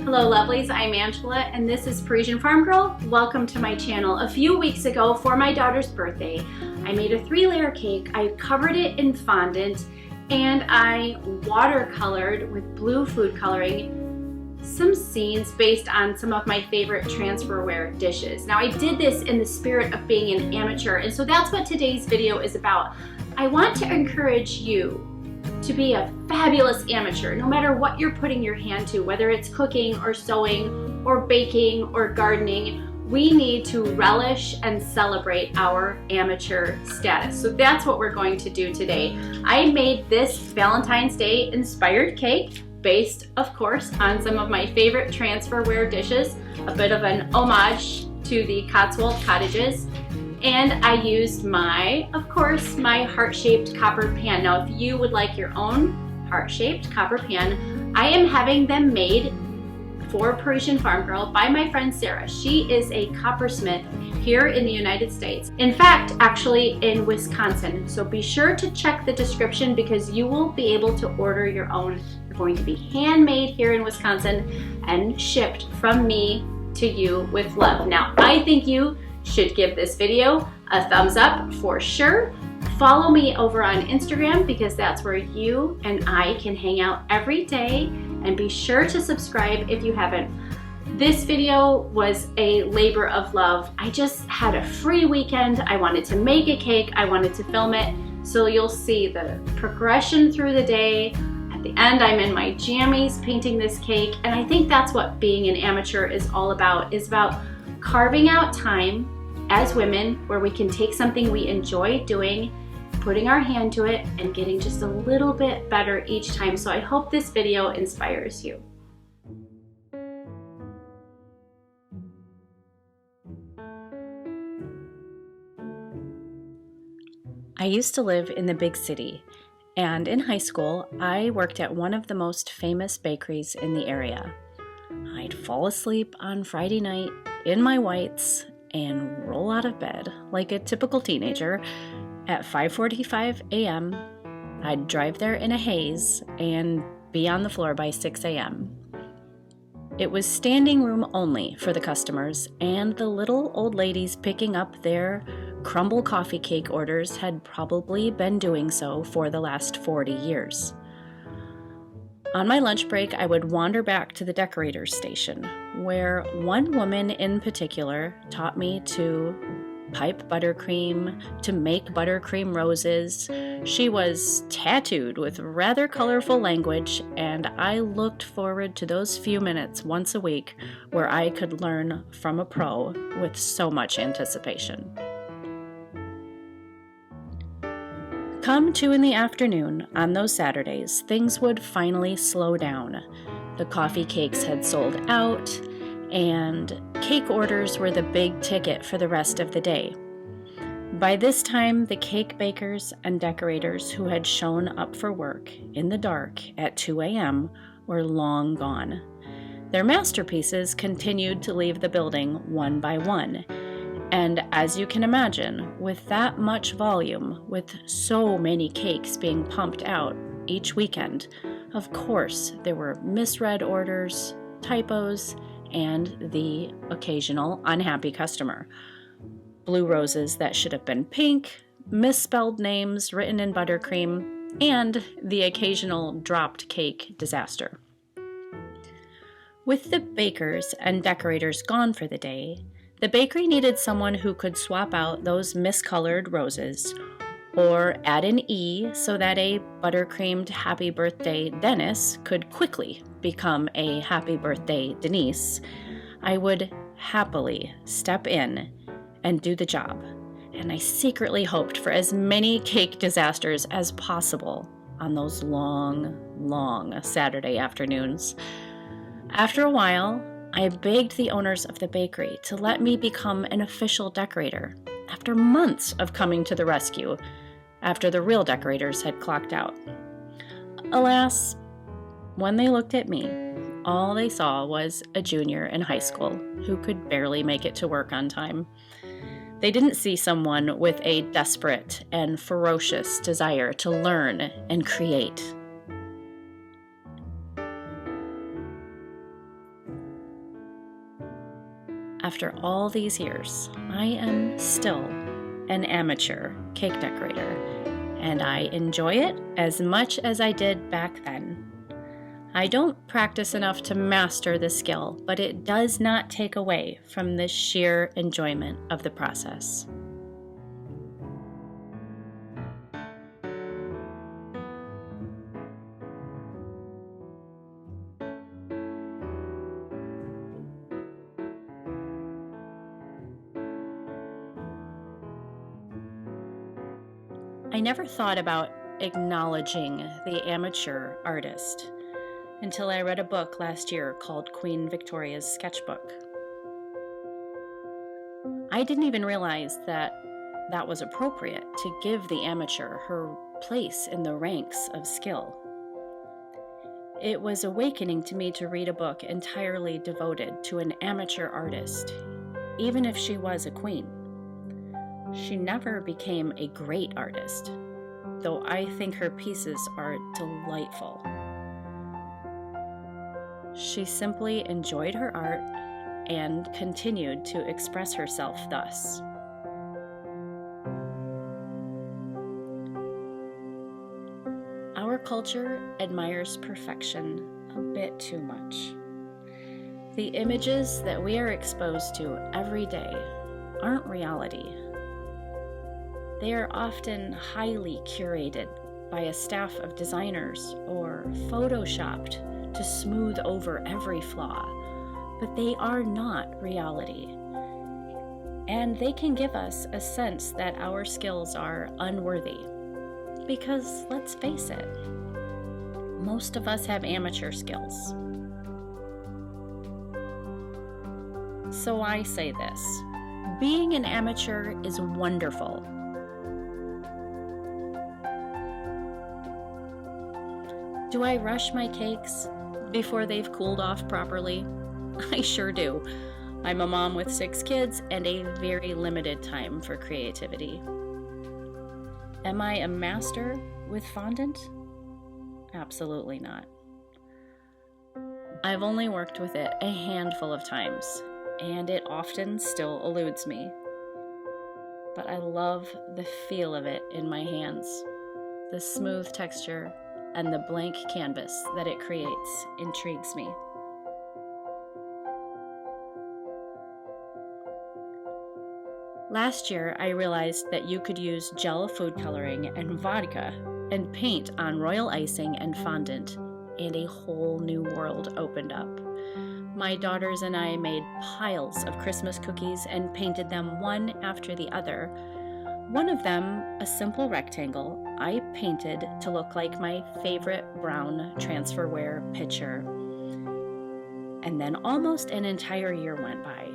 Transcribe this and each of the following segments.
Hello lovelies, I'm Angela and this is Parisienne Farmgirl. Welcome to my channel. A few weeks ago for my daughter's birthday, I made a 3-layer cake. I covered it in fondant and I watercolored with blue food coloring some scenes based on some of my favorite transferware dishes. Now I did this in the spirit of being an amateur, and so that's what today's video is about. I want to encourage you to be a fabulous amateur, no matter what you're putting your hand to, whether it's cooking or sewing or baking or gardening. We need to relish and celebrate our amateur status. So that's what we're going to do today. I made this Valentine's Day inspired cake based, of course, on some of my favorite transferware dishes, a bit of an homage to the Cotswold cottages. And I used of course, my heart-shaped copper pan. Now, if you would like your own heart-shaped copper pan, I am having them made for Parisienne Farmgirl by my friend Sarah. She is a coppersmith here in the United States. In fact, actually in Wisconsin. So be sure to check the description because you will be able to order your own. They're going to be handmade here in Wisconsin and shipped from me to you with love. Now, I think you should give this video a thumbs up for sure. Follow me over on Instagram because that's where you and I can hang out every day, and be sure to subscribe if you haven't. This video was a labor of love. I just had a free weekend. I wanted to make a cake. I wanted to film it. So you'll see the progression through the day. At the end, I'm in my jammies painting this cake. And I think that's what being an amateur is all about, is about carving out time as women where we can take something we enjoy doing, putting our hand to it, and getting just a little bit better each time. So I hope this video inspires you. I used to live in the big city, and in high school, I worked at one of the most famous bakeries in the area. I'd fall asleep on Friday night in my whites and roll out of bed like a typical teenager at 5:45 a.m. I'd drive there in a haze and be on the floor by 6 a.m. It was standing room only for the customers, and the little old ladies picking up their crumble coffee cake orders had probably been doing so for the last 40 years. On my lunch break, I would wander back to the decorator's station, where one woman in particular taught me to pipe buttercream, to make buttercream roses. She was tattooed with rather colorful language, and I looked forward to those few minutes once a week where I could learn from a pro with so much anticipation. Come 2 in the afternoon on those Saturdays, things would finally slow down. The coffee cakes had sold out, and cake orders were the big ticket for the rest of the day. By this time, the cake bakers and decorators who had shown up for work in the dark at 2 a.m. were long gone. Their masterpieces continued to leave the building one by one. And as you can imagine, with that much volume, with so many cakes being pumped out each weekend, of course there were misread orders, typos, and the occasional unhappy customer. Blue roses that should have been pink, misspelled names written in buttercream, and the occasional dropped cake disaster. With the bakers and decorators gone for the day, the bakery needed someone who could swap out those miscolored roses, or add an E so that a buttercreamed Happy Birthday Dennis could quickly become a Happy Birthday Denise. I would happily step in and do the job, and I secretly hoped for as many cake disasters as possible on those long, long Saturday afternoons. After a while, I begged the owners of the bakery to let me become an official decorator after months of coming to the rescue after the real decorators had clocked out. Alas, when they looked at me, all they saw was a junior in high school who could barely make it to work on time. They didn't see someone with a desperate and ferocious desire to learn and create. After all these years, I am still an amateur cake decorator, and I enjoy it as much as I did back then. I don't practice enough to master the skill, but it does not take away from the sheer enjoyment of the process. I never thought about acknowledging the amateur artist until I read a book last year called Queen Victoria's Sketchbook. I didn't even realize that was appropriate to give the amateur her place in the ranks of skill. It was awakening to me to read a book entirely devoted to an amateur artist, even if she was a queen. She never became a great artist, though I think her pieces are delightful. She simply enjoyed her art and continued to express herself thus. Our culture admires perfection a bit too much. The images that we are exposed to every day aren't reality. They are often highly curated by a staff of designers or photoshopped to smooth over every flaw, but they are not reality. And they can give us a sense that our skills are unworthy. Because let's face it, most of us have amateur skills. So I say this, being an amateur is wonderful. Do I rush my cakes before they've cooled off properly? I sure do. I'm a mom with 6 kids and a very limited time for creativity. Am I a master with fondant? Absolutely not. I've only worked with it a handful of times, and it often still eludes me. But I love the feel of it in my hands. The smooth texture and the blank canvas that it creates intrigues me. Last year, I realized that you could use gel food coloring and vodka and paint on royal icing and fondant, and a whole new world opened up. My daughters and I made piles of Christmas cookies and painted them one after the other. One of them, a simple rectangle, I painted to look like my favorite brown transferware pitcher. And then almost an entire year went by,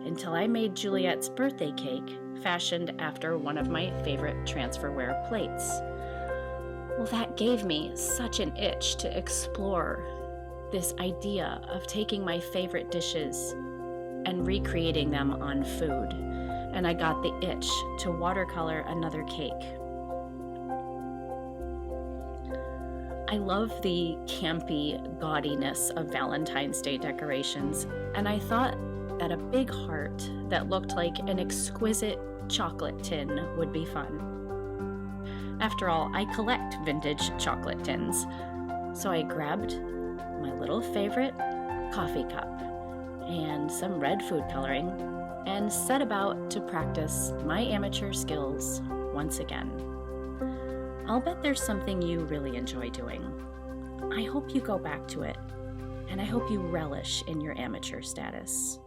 until I made Juliet's birthday cake fashioned after one of my favorite transferware plates. Well, that gave me such an itch to explore this idea of taking my favorite dishes and recreating them on food. And I got the itch to watercolor another cake. I love the campy gaudiness of Valentine's Day decorations, and I thought that a big heart that looked like an exquisite chocolate tin would be fun. After all, I collect vintage chocolate tins, so I grabbed my little favorite coffee cup and some red food coloring and set about to practice my amateur skills once again. I'll bet there's something you really enjoy doing. I hope you go back to it, and I hope you relish in your amateur status.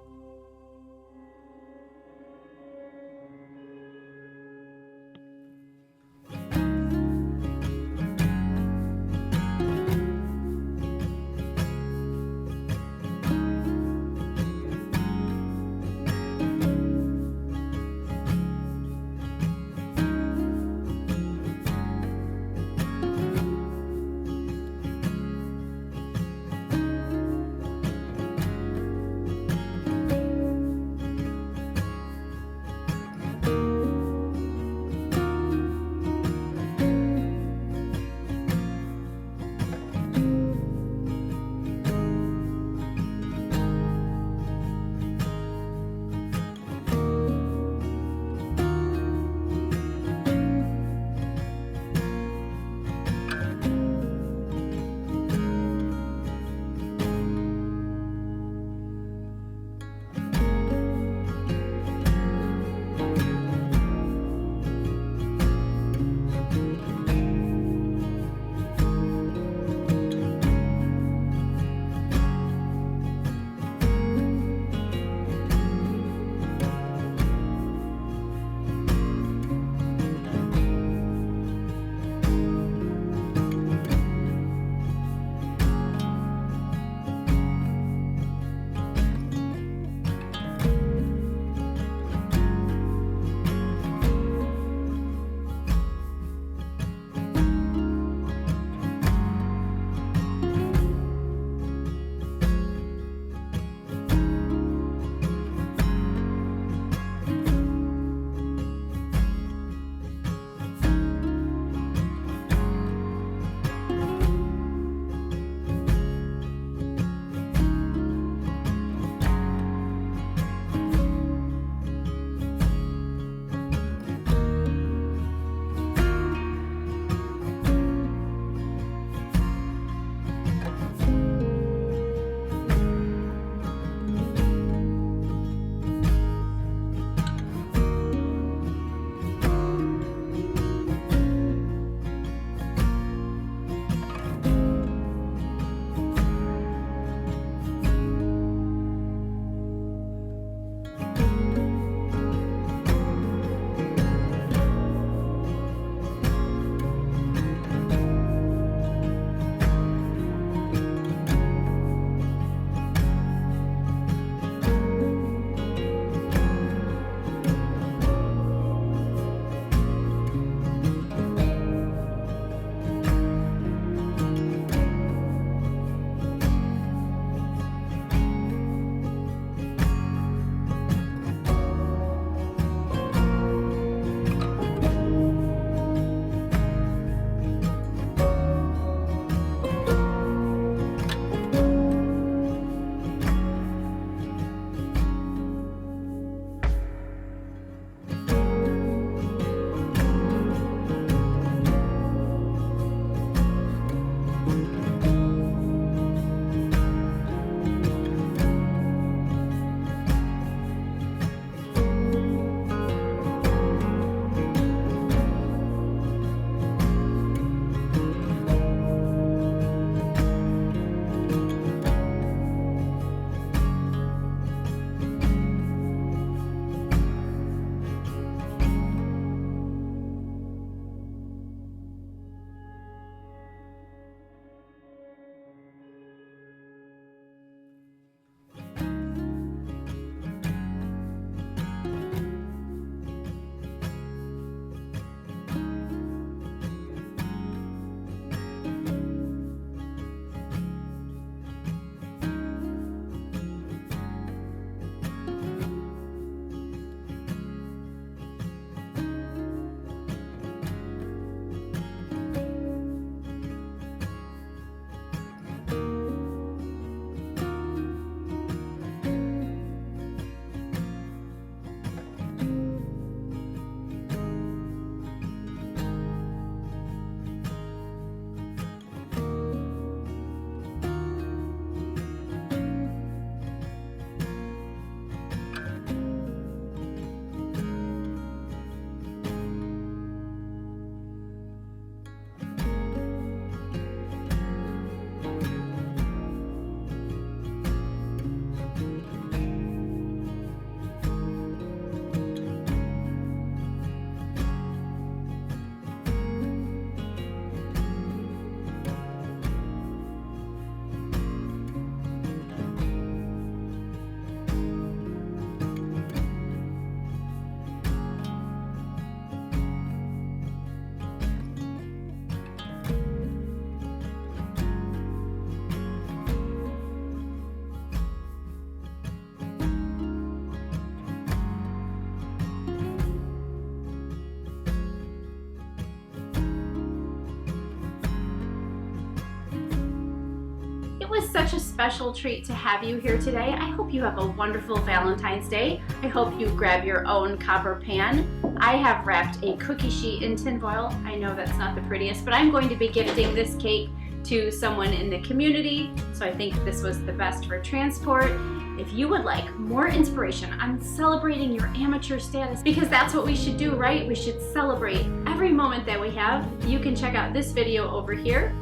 such a special treat to have you here today. I hope you have a wonderful Valentine's Day. I hope you grab your own copper pan. I have wrapped a cookie sheet in tinfoil. I know that's not the prettiest, but I'm going to be gifting this cake to someone in the community, so I think this was the best for transport. If you would like more inspiration on celebrating your amateur status, because that's what we should do, right? We should celebrate every moment that we have. You can check out this video over here.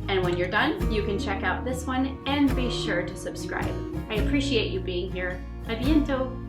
And when you're done, you can check out this one and be sure to subscribe. I appreciate you being here. A bientôt!